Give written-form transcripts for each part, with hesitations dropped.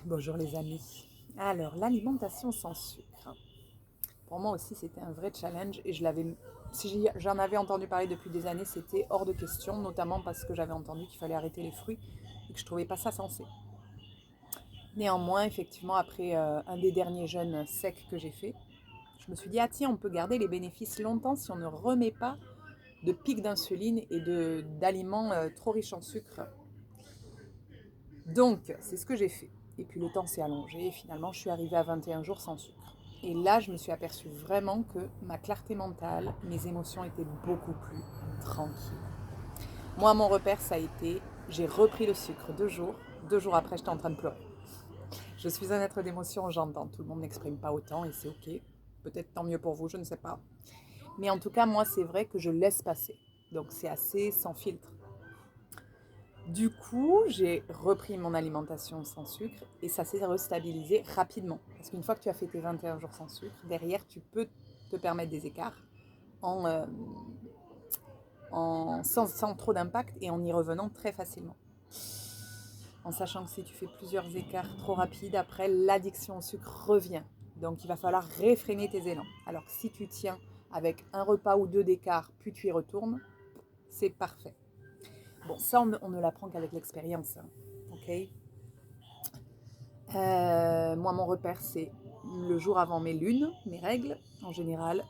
Bonjour les amis. Alors, l'alimentation sans sucre. Pour moi aussi, c'était un vrai challenge et j'en avais entendu parler depuis des années, c'était hors de question, notamment parce que j'avais entendu qu'il fallait arrêter les fruits et que je trouvais pas ça sensé. Néanmoins, effectivement, après un des derniers jeûnes secs que j'ai fait, je me suis dit, ah tiens, on peut garder les bénéfices longtemps si on ne remet pas de pics d'insuline et d'aliments trop riches en sucre. Donc, c'est ce que j'ai fait. Et puis le temps s'est allongé et finalement, je suis arrivée à 21 jours sans sucre. Et là, je me suis aperçue vraiment que ma clarté mentale, mes émotions étaient beaucoup plus tranquilles. Moi, mon repère, ça a été, j'ai repris le sucre 2 jours. 2 jours après, j'étais en train de pleurer. Je suis un être d'émotion, j'entends. Tout le monde n'exprime pas autant et c'est ok. Peut-être tant mieux pour vous, je ne sais pas. Mais en tout cas, moi, c'est vrai que je laisse passer. Donc, c'est assez sans filtre. Du coup, j'ai repris mon alimentation sans sucre et ça s'est restabilisé rapidement. Parce qu'une fois que tu as fait tes 21 jours sans sucre, derrière, tu peux te permettre des écarts en, euh, sans trop d'impact et en y revenant très facilement. En sachant que si tu fais plusieurs écarts trop rapides, après, l'addiction au sucre revient. Donc, il va falloir réfréner tes élans. Alors que si tu tiens avec un repas ou deux d'écart, puis tu y retournes, c'est parfait. Bon, ça, on ne l'apprend qu'avec l'expérience. Hein. Ok. Moi, mon repère, c'est le jour avant mes lunes, mes règles, en général,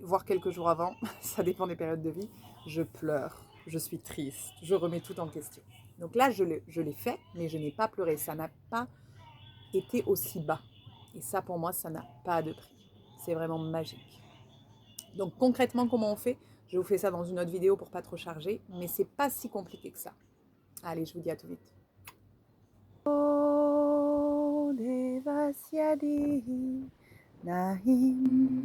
voire quelques jours avant, ça dépend des périodes de vie, je pleure, je suis triste, je remets tout en question. Donc là, je l'ai fait, mais je n'ai pas pleuré, ça n'a pas été aussi bas. Et ça, pour moi, ça n'a pas de prix. C'est vraiment magique. Donc concrètement, comment on fait? Je vous fais ça dans une autre vidéo pour pas trop charger, mais c'est pas si compliqué que ça. Allez, je vous dis à tout vite. Devasyadi Nahim